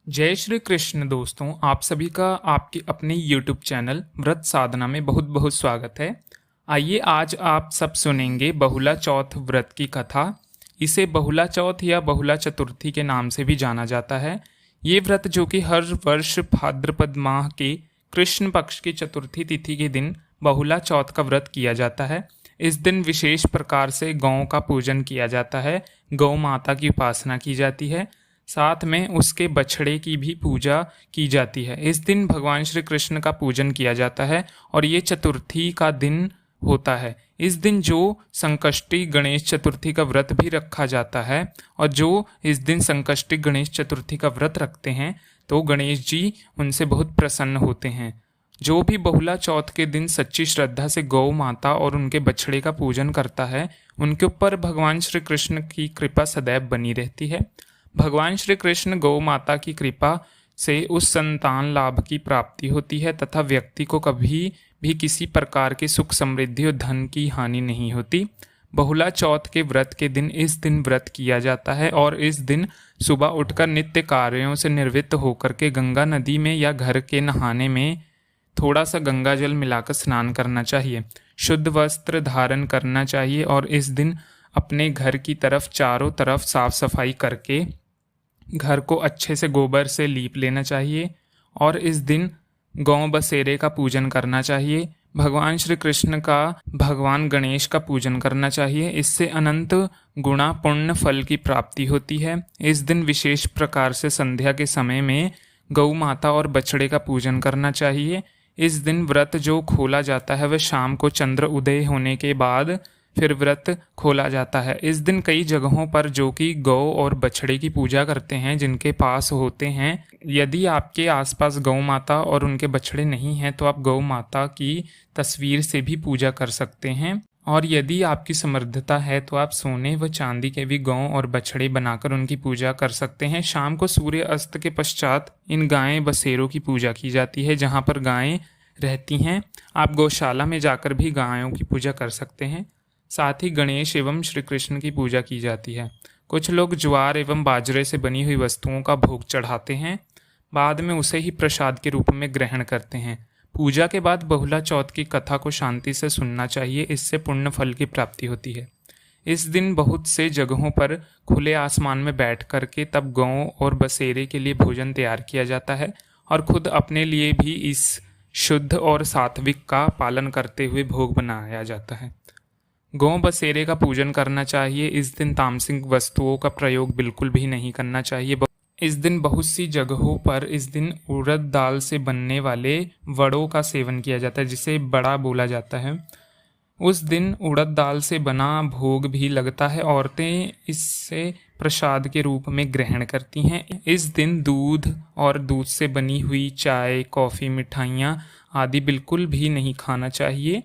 जय श्री कृष्ण दोस्तों, आप सभी का आपके अपने YouTube चैनल व्रत साधना में बहुत बहुत स्वागत है। आइए आज आप सब सुनेंगे बहुला चौथ व्रत की कथा। इसे बहुला चौथ या बहुला चतुर्थी के नाम से भी जाना जाता है। ये व्रत जो कि हर वर्ष भाद्रपद माह के कृष्ण पक्ष की चतुर्थी तिथि के दिन बहुला चौथ का व्रत किया जाता है। इस दिन विशेष प्रकार से गौ का पूजन किया जाता है, गौ माता की उपासना की जाती है, साथ में उसके बछड़े की भी पूजा की जाती है। इस दिन भगवान श्री कृष्ण का पूजन किया जाता है और ये चतुर्थी का दिन होता है। इस दिन जो संकष्टी गणेश चतुर्थी का व्रत भी रखा जाता है और जो इस दिन संकष्टी गणेश चतुर्थी का व्रत रखते हैं तो गणेश जी उनसे बहुत प्रसन्न होते हैं। जो भी बहुला चौथ के दिन सच्ची श्रद्धा से गौ माता और उनके बछड़े का पूजन करता है उनके ऊपर भगवान श्री कृष्ण की कृपा सदैव बनी रहती है। भगवान श्री कृष्ण गौ माता की कृपा से उस संतान लाभ की प्राप्ति होती है तथा व्यक्ति को कभी भी किसी प्रकार की सुख समृद्धि और धन की हानि नहीं होती। बहुला चौथ के व्रत के दिन इस दिन व्रत किया जाता है और इस दिन सुबह उठकर नित्य कार्यों से निवृत्त होकर के गंगा नदी में या घर के नहाने में थोड़ा सा गंगा जल मिलाकर स्नान करना चाहिए। शुद्ध वस्त्र धारण करना चाहिए और इस दिन अपने घर की तरफ चारों तरफ साफ सफाई करके घर को अच्छे से गोबर से लीप लेना चाहिए और इस दिन गौ बसेरे का पूजन करना चाहिए। भगवान श्री कृष्ण का भगवान गणेश का पूजन करना चाहिए। इससे अनंत गुणा पुण्य फल की प्राप्ति होती है। इस दिन विशेष प्रकार से संध्या के समय में गौ माता और बछड़े का पूजन करना चाहिए। इस दिन व्रत जो खोला जाता है वह शाम को चंद्र उदय होने के बाद फिर व्रत खोला जाता है। इस दिन कई जगहों पर जो कि गौ और बछड़े की पूजा करते हैं जिनके पास होते हैं, यदि आपके आसपास गौ माता और उनके बछड़े नहीं हैं तो आप गौ माता की तस्वीर से भी पूजा कर सकते हैं। और यदि आपकी समर्थता है तो आप सोने व चांदी के भी गौ और बछड़े बनाकर उनकी पूजा कर सकते हैं। शाम को सूर्य अस्त के पश्चात इन गाय बसेरों की पूजा की जाती है जहाँ पर गायें रहती हैं। आप गौशाला में जाकर भी गायों की पूजा कर सकते हैं। साथ ही गणेश एवं श्री कृष्ण की पूजा की जाती है। कुछ लोग ज्वार एवं बाजरे से बनी हुई वस्तुओं का भोग चढ़ाते हैं, बाद में उसे ही प्रसाद के रूप में ग्रहण करते हैं। पूजा के बाद बहुला चौथ की कथा को शांति से सुनना चाहिए, इससे पुण्य फल की प्राप्ति होती है। इस दिन बहुत से जगहों पर खुले आसमान में बैठ करके तब गौ और बसेरे के लिए भोजन तैयार किया जाता है और खुद अपने लिए भी इस शुद्ध और सात्विक का पालन करते हुए भोग बनाया जाता है। गौ बसेरे का पूजन करना चाहिए। इस दिन तामसिक वस्तुओं का प्रयोग बिल्कुल भी नहीं करना चाहिए। इस दिन बहुत सी जगहों पर इस दिन उड़द दाल से बनने वाले वड़ों का सेवन किया जाता है जिसे बड़ा बोला जाता है। उस दिन उड़द दाल से बना भोग भी लगता है। औरतें इससे प्रसाद के रूप में ग्रहण करती हैं। इस दिन दूध और दूध से बनी हुई चाय, कॉफ़ी, मिठाइयाँ आदि बिल्कुल भी नहीं खाना चाहिए।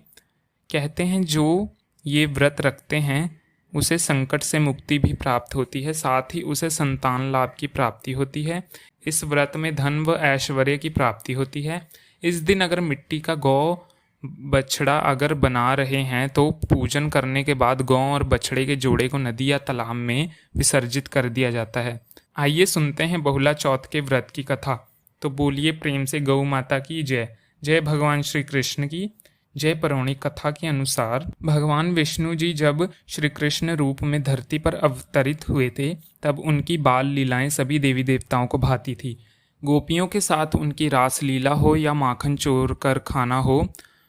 कहते हैं जो ये व्रत रखते हैं उसे संकट से मुक्ति भी प्राप्त होती है, साथ ही उसे संतान लाभ की प्राप्ति होती है। इस व्रत में धन व ऐश्वर्य की प्राप्ति होती है। इस दिन अगर मिट्टी का गौ बछड़ा अगर बना रहे हैं तो पूजन करने के बाद गौ और बछड़े के जोड़े को नदी या तालाब में विसर्जित कर दिया जाता है। आइए सुनते हैं बहुला चौथ के व्रत की कथा। तो बोलिए प्रेम से गौ माता की जय। जय भगवान श्री कृष्ण की जय। पौराणिक कथा के अनुसार भगवान विष्णु जी जब श्री कृष्ण रूप में धरती पर अवतरित हुए थे तब उनकी बाल लीलाएं सभी देवी देवताओं को भाती थी। गोपियों के साथ उनकी रास लीला हो या माखन चोर कर खाना हो,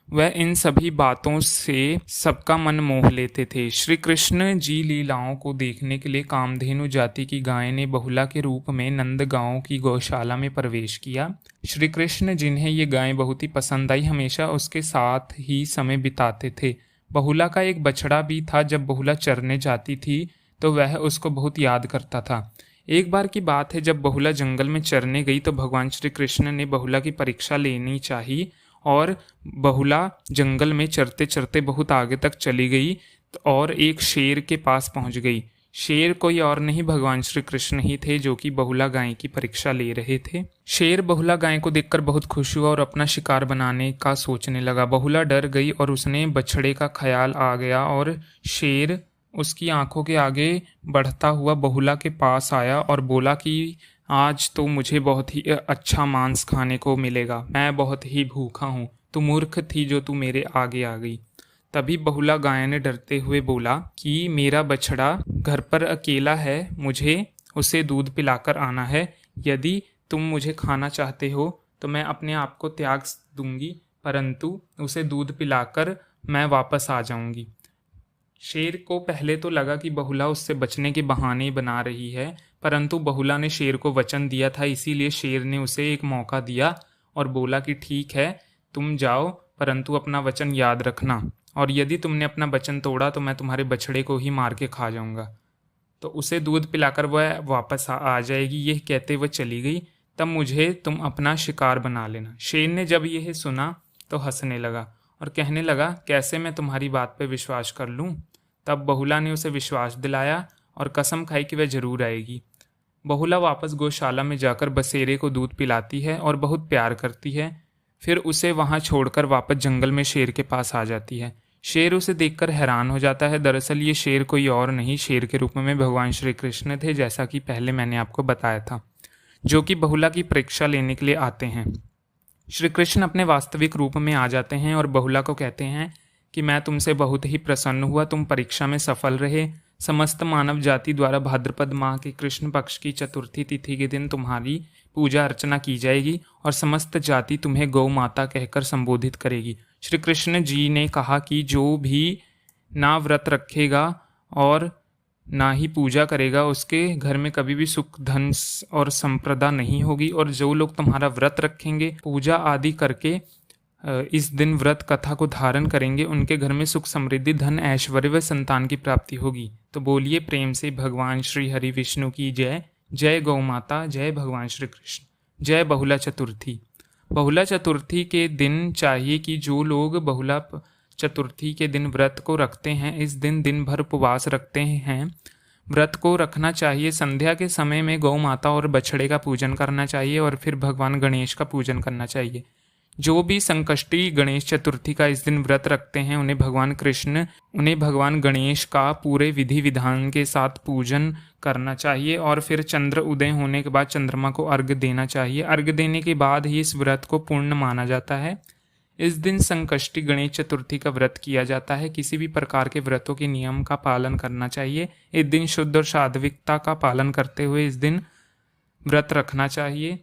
वह इन सभी बातों से सबका मन मोह लेते थे। श्री कृष्ण जी लीलाओं को देखने के लिए कामधेनु जाति की गाय ने बहुला के रूप में नंदगांव की गौशाला में प्रवेश किया। श्री कृष्ण जिन्हें ये गाय बहुत ही पसंद आई, हमेशा उसके साथ ही समय बिताते थे। बहुला का एक बछड़ा भी था। जब बहुला चरने जाती थी तो वह उसको बहुत याद करता था। एक बार की बात है, जब बहुला जंगल में चरने गई तो भगवान श्री कृष्ण ने बहुला की परीक्षा लेनी चाहिए और बहुला जंगल में चरते चरते बहुत आगे तक चली गई और एक शेर के पास पहुंच गई। शेर कोई और नहीं भगवान श्री कृष्ण ही थे जो कि बहुला गाय की परीक्षा ले रहे थे। शेर बहुला गाय को देखकर बहुत खुश हुआ और अपना शिकार बनाने का सोचने लगा। बहुला डर गई और उसने बछड़े का ख्याल आ गया और शेर उसकी आंखों के आगे बढ़ता हुआ बहुला के पास आया और बोला कि आज तो मुझे बहुत ही अच्छा मांस खाने को मिलेगा, मैं बहुत ही भूखा हूँ। तू मूर्ख थी जो तू मेरे आगे आ गई। तभी बहुला गाय ने डरते हुए बोला कि मेरा बछड़ा घर पर अकेला है, मुझे उसे दूध पिलाकर आना है। यदि तुम मुझे खाना चाहते हो तो मैं अपने आप को त्याग दूंगी, परंतु उसे दूध पिलाकर मैं वापस आ जाऊंगी। शेर को पहले तो लगा कि बहुला उससे बचने के बहाने बना रही है, परंतु बहुला ने शेर को वचन दिया था, इसीलिए शेर ने उसे एक मौका दिया और बोला कि ठीक है, तुम जाओ, परंतु अपना वचन याद रखना, और यदि तुमने अपना वचन तोड़ा तो मैं तुम्हारे बछड़े को ही मार के खा जाऊंगा। तो उसे दूध पिलाकर वह वापस आ जाएगी। यह कहते वह चली गई। तब मुझे तुम अपना शिकार बना लेना। शेर ने जब यह सुना तो हंसने लगा और कहने लगा, कैसे मैं तुम्हारी बात पर विश्वास कर लूं। तब बहुला ने उसे विश्वास दिलाया और कसम खाई कि वह जरूर आएगी। बहुला वापस गौशाला में जाकर बसेरे को दूध पिलाती है और बहुत प्यार करती है। फिर उसे वहां छोड़कर वापस जंगल में शेर के पास आ जाती है। शेर उसे देखकर हैरान हो जाता है। दरअसल ये शेर कोई और नहीं, शेर के रूप में भगवान श्री कृष्ण थे, जैसा कि पहले मैंने आपको बताया था, जो कि बहुला की परीक्षा लेने के लिए आते हैं। श्री कृष्ण अपने वास्तविक रूप में आ जाते हैं और बहुला को कहते हैं कि मैं तुमसे बहुत ही प्रसन्न हुआ, तुम परीक्षा में सफल रहे। समस्त मानव जाति द्वारा भाद्रपद माह के कृष्ण पक्ष की चतुर्थी तिथि के दिन तुम्हारी पूजा अर्चना की जाएगी और समस्त जाति तुम्हें गौ माता कहकर संबोधित करेगी। श्री कृष्ण जी ने कहा कि जो भी ना व्रत रखेगा और ना ही पूजा करेगा, उसके घर में कभी भी सुख धन और संप्रदा नहीं होगी। और जो लोग तुम्हारा व्रत रखेंगे, पूजा आदि करके इस दिन व्रत कथा को धारण करेंगे, उनके घर में सुख समृद्धि धन ऐश्वर्य व संतान की प्राप्ति होगी। तो बोलिए प्रेम से भगवान श्री हरि विष्णु की जय। जय गौ माता, जय भगवान श्री कृष्ण, जय बहुला चतुर्थी। बहुला चतुर्थी के दिन चाहिए कि जो लोग बहुला चतुर्थी के दिन व्रत को रखते हैं, इस दिन दिन भर उपवास रखते हैं। व्रत को रखना चाहिए। संध्या के समय में गौ माता और बछड़े का पूजन करना चाहिए और फिर भगवान गणेश का पूजन करना चाहिए। जो भी संकष्टी गणेश चतुर्थी का इस दिन व्रत रखते हैं, उन्हें भगवान गणेश का पूरे विधि विधान के साथ पूजन करना चाहिए और फिर चंद्र उदय होने के बाद चंद्रमा को अर्घ्य देना चाहिए। अर्घ्य देने के बाद ही इस व्रत को पूर्ण माना जाता है। इस दिन संकष्टी गणेश चतुर्थी का व्रत किया जाता है। किसी भी प्रकार के व्रतों के नियम का पालन करना चाहिए। इस दिन शुद्ध और सात्विकता का पालन करते हुए इस दिन व्रत रखना चाहिए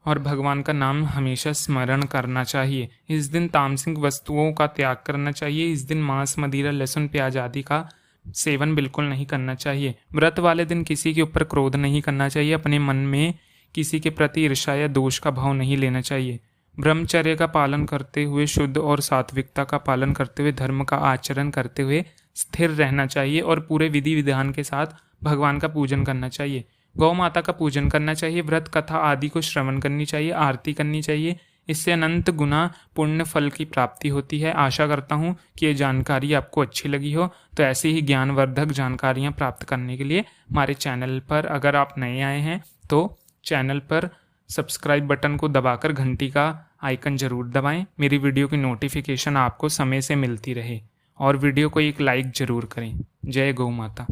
और भगवान का नाम हमेशा स्मरण करना चाहिए। इस दिन तामसिक वस्तुओं का त्याग करना चाहिए। इस दिन मांस, मदिरा, लहसुन, प्याज आदि का सेवन बिल्कुल नहीं करना चाहिए। व्रत वाले दिन किसी के ऊपर क्रोध नहीं करना चाहिए। अपने मन में किसी के प्रति ईर्ष्या या दोष का भाव नहीं लेना चाहिए। ब्रह्मचर्य का पालन करते हुए, शुद्ध और सात्विकता का पालन करते हुए, धर्म का आचरण करते हुए स्थिर रहना चाहिए और पूरे विधि विधान के साथ भगवान का पूजन करना चाहिए। गौ माता का पूजन करना चाहिए। व्रत कथा आदि को श्रवण करनी चाहिए, आरती करनी चाहिए। इससे अनंत गुना पुण्य फल की प्राप्ति होती है। आशा करता हूँ कि ये जानकारी आपको अच्छी लगी हो। तो ऐसे ही ज्ञानवर्धक जानकारियाँ प्राप्त करने के लिए हमारे चैनल पर, अगर आप नए आए हैं तो चैनल पर सब्सक्राइब बटन को दबाकर घंटी का आइकन जरूर दबाएं। मेरी वीडियो की नोटिफिकेशन आपको समय से मिलती रहे और वीडियो को एक लाइक जरूर करें। जय गौ माता।